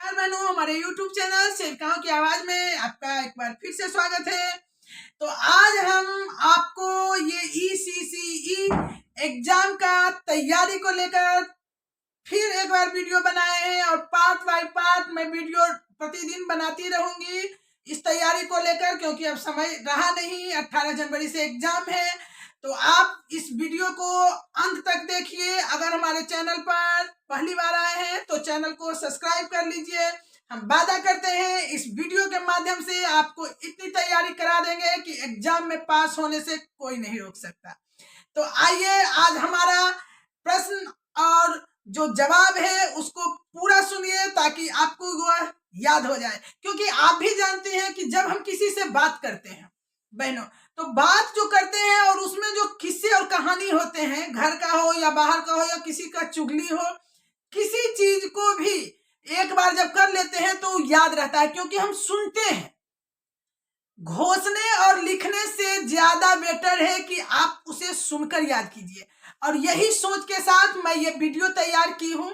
बहनों, हमारे YouTube channel सेविकाओं की आवाज में आपका एक बार फिर से स्वागत है। तो आज हम आपको ये ECCE एग्जाम का तैयारी को लेकर फिर एक बार वीडियो बनाए हैं और पार्ट बाय पार्ट मैं वीडियो प्रतिदिन बनाती रहूंगी इस तैयारी को लेकर, क्योंकि अब समय रहा नहीं। 18 जनवरी से एग्जाम है, तो आप इस वीडियो को अंत तक देखिए। अगर हमारे चैनल पर पहली बार आए हैं तो चैनल को सब्सक्राइब कर लीजिए। हम वादा करते हैं इस वीडियो के माध्यम से आपको इतनी तैयारी करा देंगे कि एग्जाम में पास होने से कोई नहीं रोक सकता। तो आइए, आज हमारा प्रश्न और जो जवाब है उसको पूरा सुनिए ताकि आपको वह याद हो जाए, क्योंकि आप भी जानते हैं कि जब हम किसी से बात करते हैं बहनों, तो बात जो करते हैं और उसमें जो किस्से और कहानी होते हैं, घर का हो या बाहर का हो या किसी का चुगली हो, किसी चीज को भी एक बार जब कर लेते हैं तो याद रहता है, क्योंकि हम सुनते हैं। घोषणे और लिखने से ज्यादा बेटर है कि आप उसे सुनकर याद कीजिए, और यही सोच के साथ मैं ये वीडियो तैयार की हूं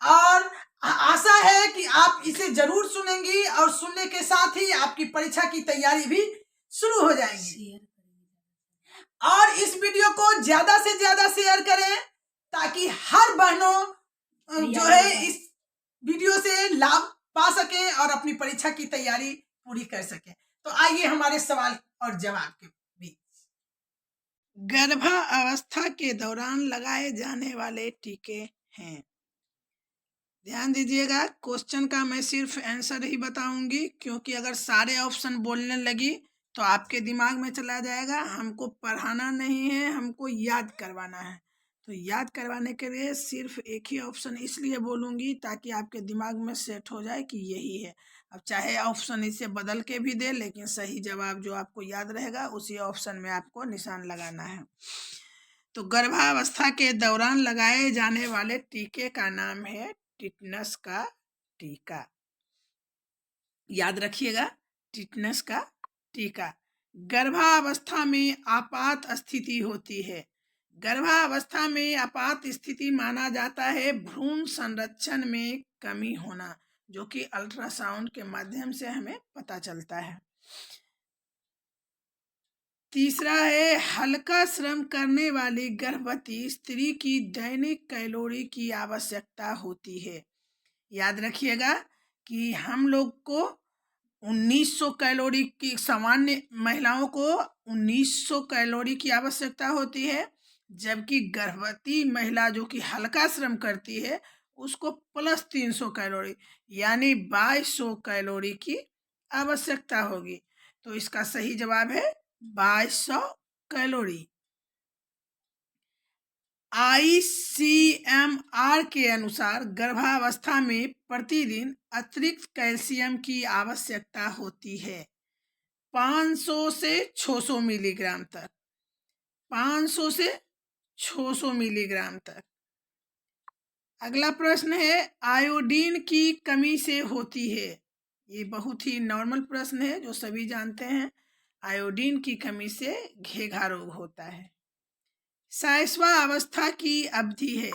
और आशा है कि आप इसे जरूर सुनेंगी और सुनने के साथ ही आपकी परीक्षा की तैयारी भी शुरू हो जाएगी। और इस वीडियो को ज्यादा से ज्यादा शेयर करें ताकि हर बहनों जो है इस वीडियो से लाभ पा सकें और अपनी परीक्षा की तैयारी पूरी कर सकें। तो आइए हमारे सवाल और जवाब के बीच। गर्भावस्था के दौरान लगाए जाने वाले टीके हैं। ध्यान दीजिएगा, क्वेश्चन का मैं सिर्फ आंसर ही बताऊंगी, क्योंकि अगर सारे ऑप्शन बोलने लगी तो आपके दिमाग में चला जाएगा। हमको पढ़ाना नहीं है, हमको याद करवाना है। तो याद करवाने के लिए सिर्फ एक ही ऑप्शन इसलिए बोलूंगी ताकि आपके दिमाग में सेट हो जाए कि यही है। अब चाहे ऑप्शन इसे बदल के भी दे, लेकिन सही जवाब जो आपको याद रहेगा उसी ऑप्शन में आपको निशान लगाना है। तो गर्भावस्था के दौरान लगाए जाने वाले टीके का नाम है टिटनस का टीका। याद रखिएगा, टिटनस का टीका। गर्भावस्था में आपात स्थिति होती है। गर्भावस्था में आपात स्थिति माना जाता है भ्रूण संरक्षण में कमी होना, जो कि अल्ट्रासाउंड के माध्यम से हमें पता चलता है। तीसरा है, हल्का श्रम करने वाली गर्भवती स्त्री की दैनिक कैलोरी की आवश्यकता होती है। याद रखिएगा कि हम लोग को 1900 कैलोरी की, सामान्य महिलाओं को 1900 कैलोरी की आवश्यकता होती है, जबकि गर्भवती महिला जो कि हल्का श्रम करती है उसको प्लस 300 कैलोरी यानी 2200 कैलोरी की आवश्यकता होगी। तो इसका सही जवाब है 2200 कैलोरी। ICMR के अनुसार गर्भावस्था में प्रतिदिन अतिरिक्त कैल्शियम की आवश्यकता होती है 500 से 600 मिलीग्राम तक। 500 से 600 मिलीग्राम तक। अगला प्रश्न है, आयोडीन की कमी से होती है। ये बहुत ही नॉर्मल प्रश्न है जो सभी जानते हैं। आयोडीन की कमी से घेघा रोग होता है। शैशवा अवस्था की अवधि है।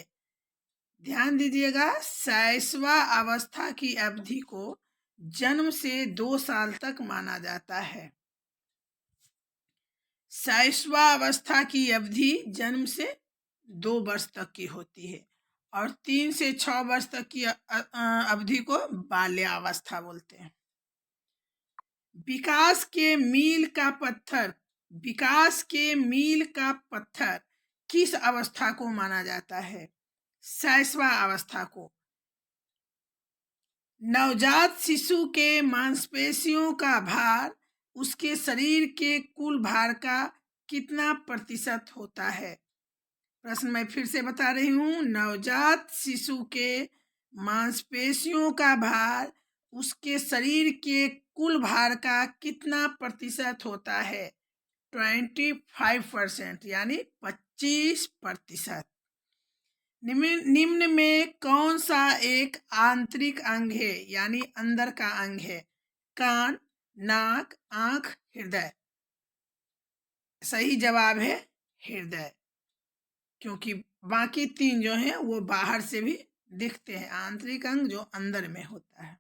ध्यान दीजिएगा, शैशवा अवस्था की अवधि को जन्म से 2 साल तक माना जाता है। शैशवा अवस्था की अवधि जन्म से 2 वर्ष तक की होती है और 3 से 6 वर्ष तक की अवधि को बाल्यावस्था बोलते हैं। विकास के मील का पत्थर, विकास के मील का पत्थर किस अवस्था को माना जाता है? शैशवा अवस्था को। नवजात शिशु के मांसपेशियों का भार उसके शरीर के कुल भार का कितना प्रतिशत होता है? प्रश्न मैं फिर से बता रही हूँ। नवजात शिशु के मांसपेशियों का भार उसके शरीर के कुल भार का कितना प्रतिशत होता है? 25% यानी 25%। निम्न में कौन सा एक आंतरिक अंग है, यानी अंदर का अंग है? कान, नाक, आंख, हृदय। सही जवाब है हृदय, क्योंकि बाकी 3 जो हैं वो बाहर से भी दिखते हैं। आंतरिक अंग जो अंदर में होता है।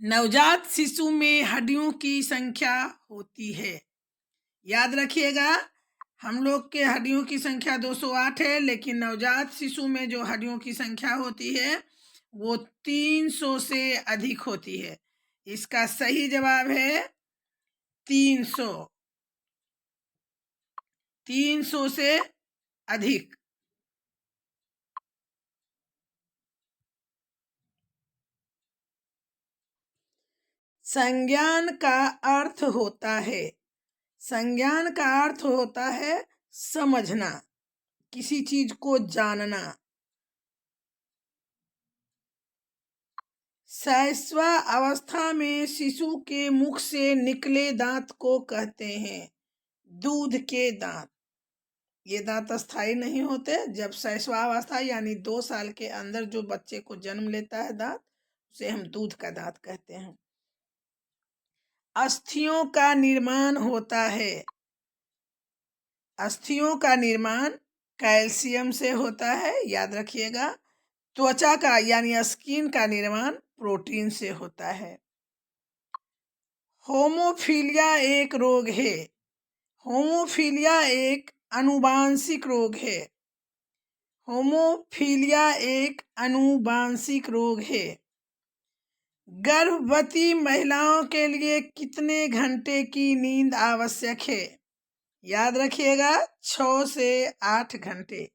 नवजात शिशु में हड्डियों की संख्या होती है। याद रखिएगा, हम लोग के हड्डियों की संख्या 208 है, लेकिन नवजात शिशु में जो हड्डियों की संख्या होती है वो 300 से अधिक होती है। इसका सही जवाब है 300। 300 से अधिक। संज्ञान का अर्थ होता है, संज्ञान का अर्थ होता है समझना, किसी चीज को जानना। शैशवा अवस्था में शिशु के मुख से निकले दांत को कहते हैं दूध के दांत। ये दांत अस्थायी नहीं होते। जब शैशवावस्था यानी 2 साल के अंदर जो बच्चे को जन्म लेता है दांत, उसे हम दूध का दांत कहते हैं। अस्थियों का निर्माण होता है, अस्थियों का निर्माण कैल्शियम से होता है, याद रखिएगा। त्वचा का यानी स्किन का निर्माण प्रोटीन से होता है। होमोफीलिया एक रोग है, होमोफीलिया एक आनुवांशिक रोग है। होमोफीलिया एक आनुवांशिक रोग है। गर्भवती महिलाओं के लिए कितने घंटे की नींद आवश्यक है? याद रखिएगा 6 से 8 घंटे।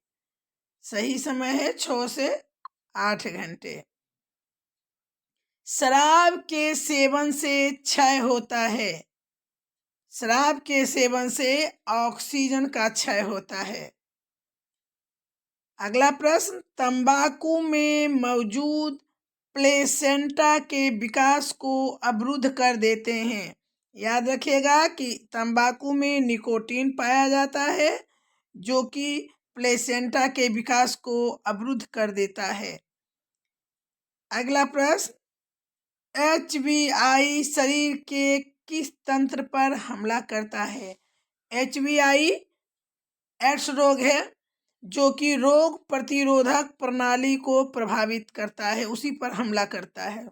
सही समय है 6 से 8 घंटे। शराब के सेवन से क्षय होता है, शराब के सेवन से ऑक्सीजन का क्षय होता है। अगला प्रश्न, तंबाकू में मौजूद प्लेसेंटा के विकास को अवरुद्ध कर देते हैं। याद रखिएगा कि तंबाकू में निकोटीन पाया जाता है जो कि प्लेसेंटा के विकास को अवरुद्ध कर देता है। अगला प्रश्न, HBI शरीर के किस तंत्र पर हमला करता है? HBI एड्स रोग है जो कि रोग प्रतिरोधक प्रणाली को प्रभावित करता है, उसी पर हमला करता है।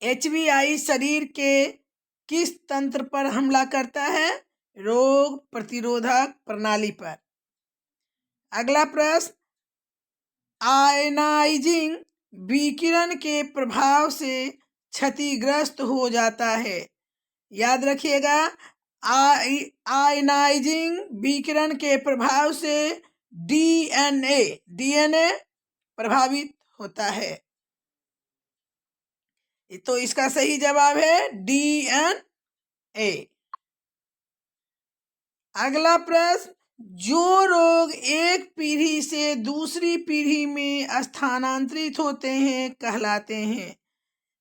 HBI शरीर के किस तंत्र पर हमला करता है? रोग प्रतिरोधक प्रणाली पर। अगला प्रश्न, आयनाइजिंग विकिरण के प्रभाव से क्षतिग्रस्त हो जाता है। याद रखिएगा, आयनाइजिंग विकिरण के प्रभाव से डीएनए प्रभावित होता है। तो इसका सही जवाब है डीएनए। अगला प्रश्न, जो रोग एक पीढ़ी से दूसरी पीढ़ी में स्थानांतरित होते हैं कहलाते हैं।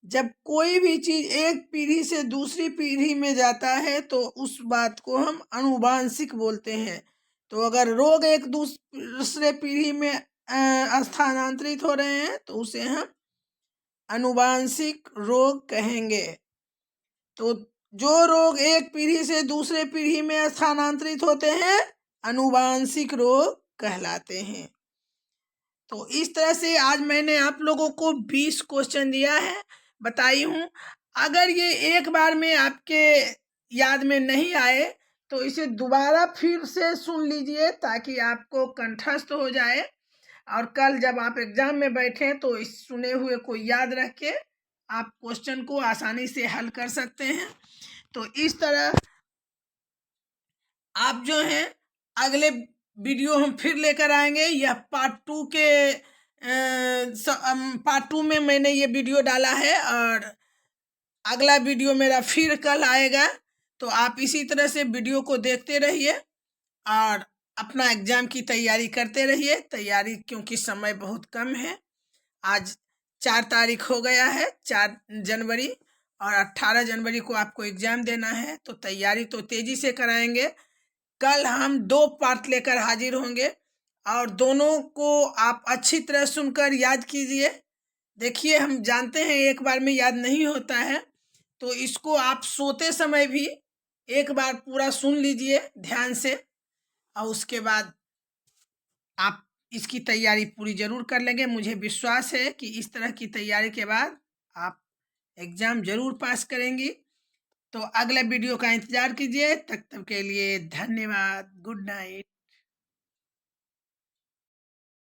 जब कोई भी चीज एक पीढ़ी से दूसरी पीढ़ी में जाता है तो उस बात को हम आनुवांशिक बोलते हैं। तो अगर रोग एक दूसरे पीढ़ी में स्थानांतरित हो रहे हैं तो उसे हम आनुवांशिक रोग कहेंगे। तो जो रोग एक पीढ़ी से दूसरे पीढ़ी में स्थानांतरित होते हैं आनुवांशिक रोग कहलाते हैं। तो इस तरह से आज मैंने आप लोगों को 20 क्वेश्चन दिया है, बताई हूँ। अगर ये एक बार में आपके याद में नहीं आए तो इसे दोबारा फिर से सुन लीजिए ताकि आपको कंठस्थ हो जाए और कल जब आप एग्जाम में बैठें तो इस सुने हुए को याद रख के आप क्वेश्चन को आसानी से हल कर सकते हैं। तो इस तरह आप जो हैं अगले वीडियो हम फिर लेकर आएंगे। यह पार्ट 2 के पार्ट 2 में मैंने ये वीडियो डाला है और अगला वीडियो मेरा फिर कल आएगा। तो आप इसी तरह से वीडियो को देखते रहिए और अपना एग्जाम की तैयारी करते रहिए। तैयारी क्योंकि समय बहुत कम है, आज 4 तारीख हो गया है, 4 जनवरी, और 18 जनवरी को आपको एग्जाम देना है। तो तैयारी तो तेजी से कराएंगे। कल हम 2 पार्ट लेकर हाजिर होंगे और दोनों को आप अच्छी तरह सुनकर याद कीजिए। देखिए, हम जानते हैं एक बार में याद नहीं होता है, तो इसको आप सोते समय भी एक बार पूरा सुन लीजिए ध्यान से और उसके बाद आप इसकी तैयारी पूरी जरूर कर लेंगे। मुझे विश्वास है कि इस तरह की तैयारी के बाद आप एग्जाम जरूर पास करेंगी। तो अगले वीडियो का इंतजार कीजिए। तब तक के लिए धन्यवाद। Good night.